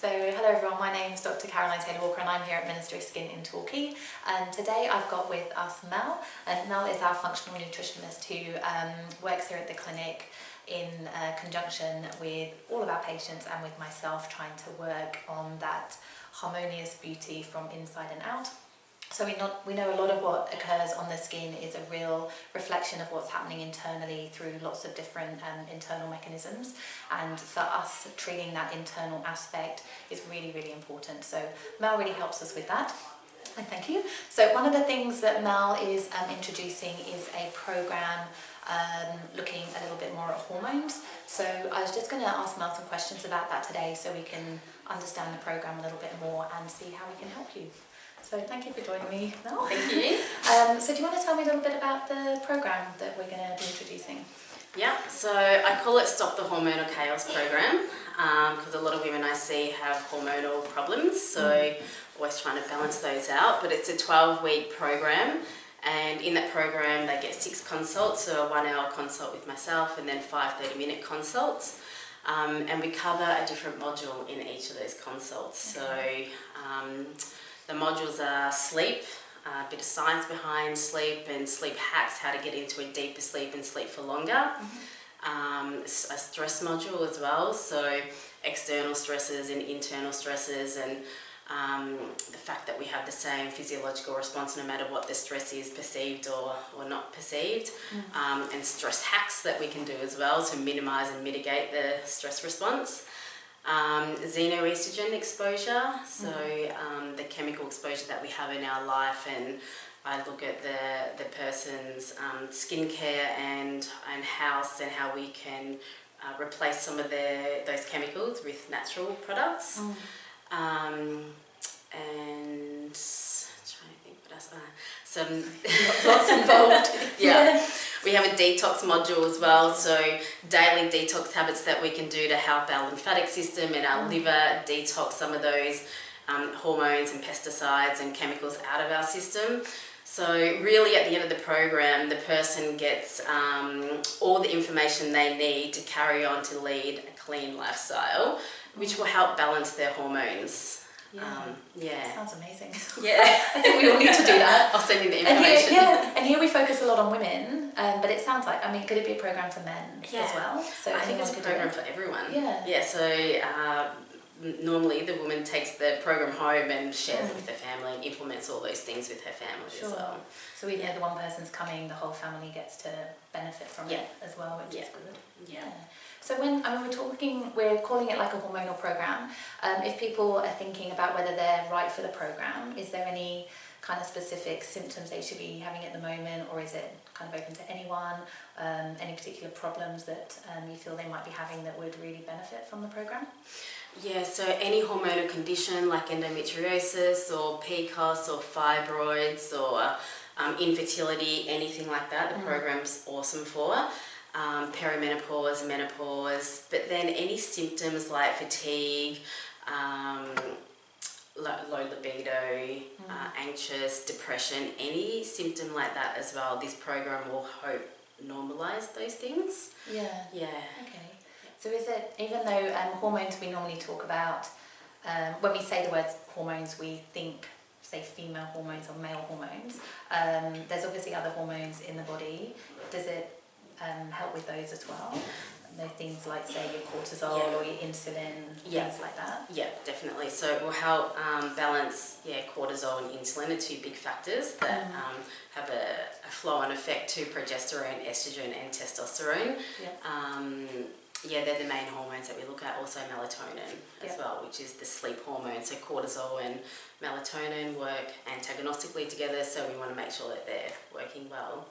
So hello everyone, my name is Dr. Caroline Taylor-Walker and I'm here at Ministry of Skin in Torquay, and today I've got with us Mel, and Mel is our functional nutritionist who works here at the clinic in conjunction with all of our patients and with myself, trying to work on that harmonious beauty from inside and out. So we know a lot of what occurs on the skin is a real reflection of what's happening internally through lots of different internal mechanisms, and for us treating that internal aspect is really, really important. So Mel really helps us with that, and thank you. So one of the things that Mel is introducing is a program looking a little bit more at hormones. So I was just going to ask Mel some questions about that today so we can understand the program a little bit more and see how we can help you. So thank you for joining me, Mel. Thank you. So do you want to tell me a little bit about the program that we're going to be introducing? Yeah, so I call it Stop the Hormonal Chaos program because a lot of women I see have hormonal problems, so always trying to balance those out. But it's a 12-week program, and in that program they get 6 consults, so a 1-hour consult with myself and then 5 30-minute consults. And we cover a different module in each of those consults. Okay. So the modules are sleep, a bit of science behind sleep and sleep hacks, how to get into a deeper sleep and sleep for longer. A stress module as well, so external stresses and internal stresses, and the fact that we have the same physiological response no matter what the stress is, perceived or not perceived. And stress hacks that we can do as well to minimise and mitigate the stress response. Xenoestrogen exposure, so the chemical exposure that we have in our life, and I look at the person's skincare and house and how we can replace some of those chemicals with natural products. And I'm trying to think what else. Some Lots involved. Yeah. We have a detox module as well, so daily detox habits that we can do to help our lymphatic system and our liver detox some of those hormones and pesticides and chemicals out of our system. So really at the end of the program, the person gets all the information they need to carry on to lead a clean lifestyle, which will help balance their hormones. That sounds amazing. Yeah. I think we all need to do that. I'll send you the information. And here we focus a lot on women, but it sounds like, I mean, could it be a program for men as well? So I think it's a program for everyone. Yeah, so normally the woman takes the program home and shares it with her family and implements all those things with her family as well. So even though the one person's coming, the whole family gets to benefit from it as well, which is good. Yeah. So when we're calling it like a hormonal program. If people are thinking about whether they're right for the program, is there any kind of specific symptoms they should be having at the moment, or is it kind of open to anyone? Any particular problems that you feel they might be having that would really benefit from the program? Yeah, so any hormonal condition like endometriosis or PCOS or fibroids or infertility, anything like that, the program's awesome for. Perimenopause, menopause, but then any symptoms like fatigue, low libido, anxious, depression, any symptom like that as well, this program will hope normalise those things. Yeah. Okay. So is it, even though hormones we normally talk about, when we say the word hormones we think, say, female hormones or male hormones, there's obviously other hormones in the body. Does it help with those as well? The things like, say, your cortisol or your insulin, things like that? Yeah, definitely. So it will help balance, cortisol and insulin are 2 big factors that have a flow-on effect to progesterone, estrogen and testosterone. They're the main hormones that we look at. Also melatonin as well, which is the sleep hormone. So cortisol and melatonin work antagonistically together, so we want to make sure that they're working well.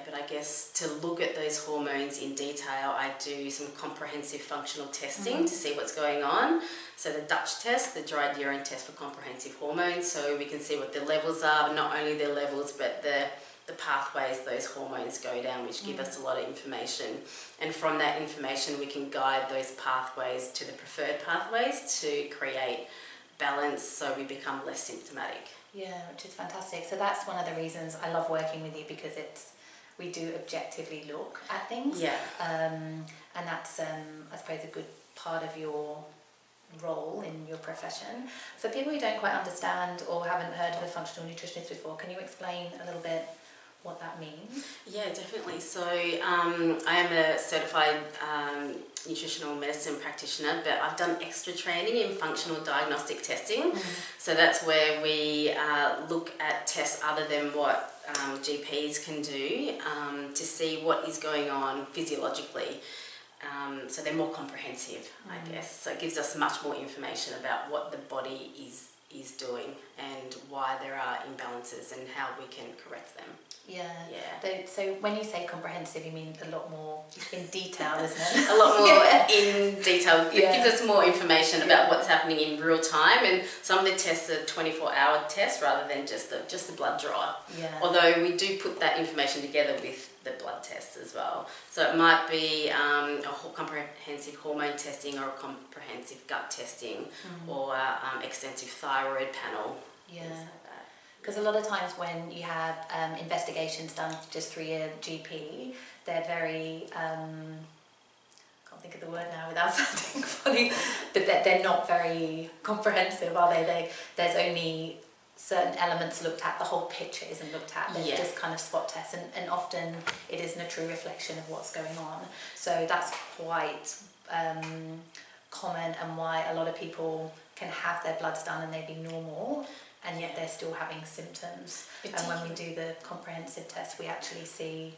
But I guess to look at those hormones in detail, I do some comprehensive functional testing to see what's going on. So the Dutch test, the dried urine test for comprehensive hormones, so we can see what the levels are, but not only their levels, but the pathways those hormones go down, which give us a lot of information. And from that information, we can guide those pathways to the preferred pathways to create balance so we become less symptomatic. Yeah, which is fantastic. So that's one of the reasons I love working with you, because we do objectively look at things. And that's, I suppose, a good part of your role in your profession. For people who don't quite understand or haven't heard of a functional nutritionist before, can you explain a little bit what that means? Yeah, definitely. So I am a certified nutritional medicine practitioner, but I've done extra training in functional diagnostic testing. So that's where we look at tests other than what GPs can do to see what is going on physiologically. So they're more comprehensive, I guess. So it gives us much more information about what the body is doing and why there are imbalances and how we can correct them. Yeah. So when you say comprehensive, you mean a lot more in detail, isn't it? A lot more in detail. It gives us more information about what's happening in real time, and some of the tests are 24-hour tests rather than just the blood draw. Although we do put that information together with the blood tests as well. So it might be a comprehensive hormone testing or a comprehensive gut testing or extensive thyroid panel. Because a lot of times when you have investigations done just through your GP, they're very, can't think of the word now without sounding funny, but they're not very comprehensive, are they? There's only certain elements looked at, the whole picture isn't looked at, there's just kind of spot tests, and often it isn't a true reflection of what's going on. So that's quite common, and why a lot of people can have their bloods done and they be normal, and yet they're still having symptoms. And when we do the comprehensive test, we actually see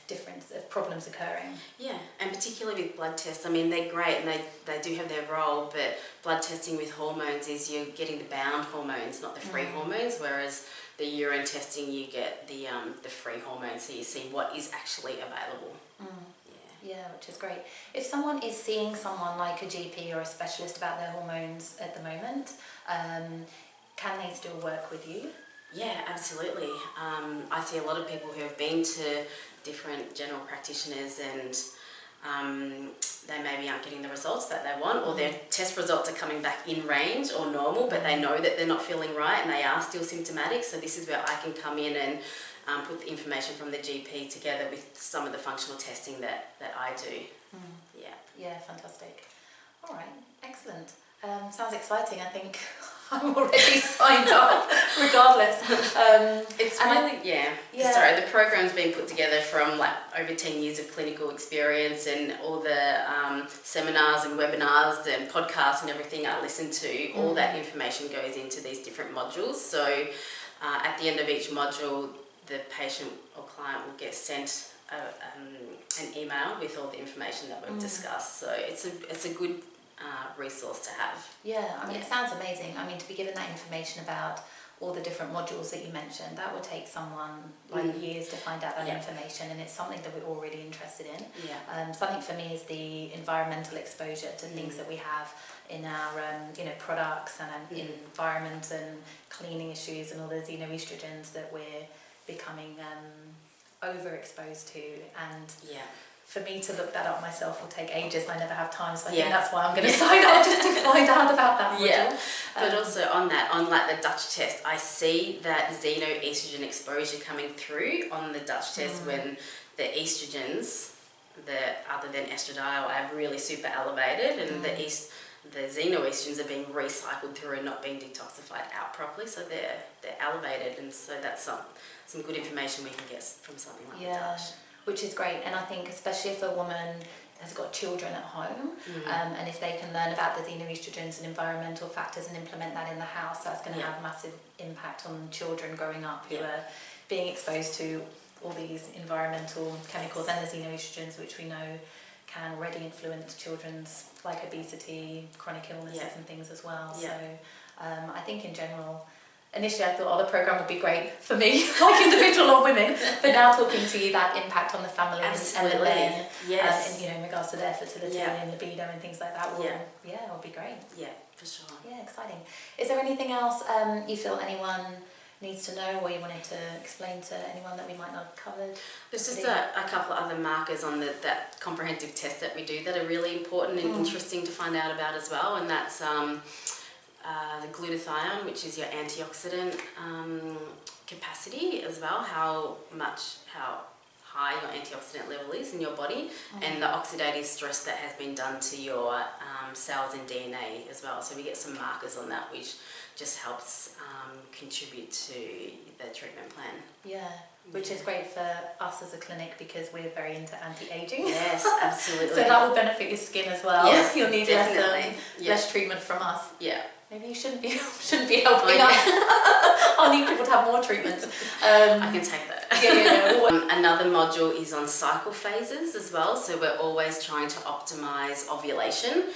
different problems occurring. Yeah, and particularly with blood tests, I mean, they're great and they do have their role, but blood testing with hormones is you're getting the bound hormones, not the free hormones, whereas the urine testing, you get the free hormones, so you see what is actually available. Yeah, which is great. If someone is seeing someone like a GP or a specialist about their hormones at the moment, can they still work with you? Yeah, absolutely. I see a lot of people who have been to different general practitioners and they maybe aren't getting the results that they want, or their test results are coming back in range or normal, but they know that they're not feeling right and they are still symptomatic. So this is where I can come in and put the information from the GP together with some of the functional testing that I do. Yeah, fantastic. All right, excellent. Sounds exciting. I think I'm already signed up, regardless. It's really, sorry, the program's been put together from like over 10 years of clinical experience, and all the seminars and webinars and podcasts and everything I listen to, all that information goes into these different modules. So at the end of each module, the patient or client will get sent an email with all the information that we've discussed. So it's a good resource to have. Yeah, I mean, it sounds amazing. I mean, to be given that information about all the different modules that you mentioned, that would take someone like years to find out that information, and it's something that we're all really interested in. Something for me is the environmental exposure to things that we have in our products and environment, and cleaning issues and all the xenoestrogens that we're becoming overexposed to, and for me to look that up myself will take ages and I never have time, so I think that's why I'm going to sign up, just to find out about that module. But also on like the Dutch test, I see that xenoestrogen exposure coming through on the Dutch test when the estrogens, other than estradiol, are really super elevated, and the xenoestrogens are being recycled through and not being detoxified out properly, so they're elevated, and so that's some good information we can get from something like the Dutch. Which is great, and I think especially if a woman has got children at home, and if they can learn about the xenoestrogens and environmental factors and implement that in the house, that's going to have a massive impact on children growing up who are being exposed to all these environmental chemicals and the xenoestrogens, which we know can already influence children's like obesity, chronic illnesses and things as well. So I think in general, initially I thought, the programme would be great for me, like individual or women, but now talking to you, that impact on the family and then, in regards to their fertility and libido and things like that will, will be great. Yeah, for sure. Yeah, exciting. Is there anything else you feel anyone needs to know, or you wanted to explain to anyone that we might not have covered? There's just a couple of other markers on that comprehensive test that we do that are really important and interesting to find out about as well, and that's the glutathione, which is your antioxidant capacity as well, how high your antioxidant level is in your body, and the oxidative stress that has been done to your cells and DNA as well. So we get some markers on that, which just helps contribute to the treatment plan. Yeah, which is great for us as a clinic because we're very into anti-aging. Yes, absolutely. So that will benefit your skin as well. Yes, you'll need less treatment from us. Yeah. Maybe you shouldn't be helping us. I'll need people to have more treatments. I can take that. Yeah. Another module is on cycle phases as well. So we're always trying to optimize ovulation.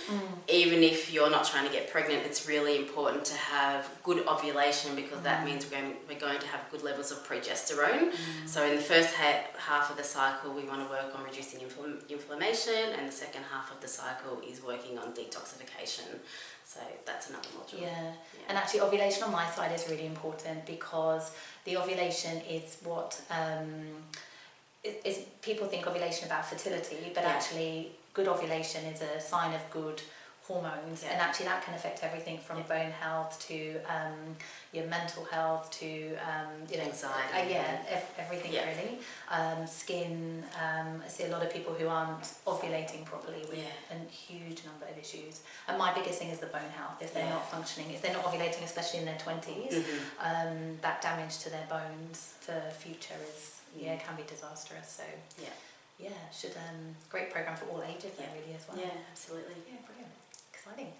Even if you're not trying to get pregnant, it's really important to have good ovulation because that means we're going to have good levels of progesterone. So in the first half of the cycle, we want to work on reducing inflammation, and the second half of the cycle is working on detoxification. So that's another module. Yeah, and actually ovulation on my side is really important because the ovulation is what people think ovulation about fertility, but actually good ovulation is a sign of good hormones, and actually that can affect everything from bone health to your mental health to anxiety. Everything really. Skin. I see a lot of people who aren't ovulating properly with a huge number of issues. And my biggest thing is the bone health. If they're not functioning, if they're not ovulating, especially in their 20s, that damage to their bones for future is can be disastrous. So should great program for all ages there really as well. Yeah, absolutely. Yeah, brilliant. Exciting.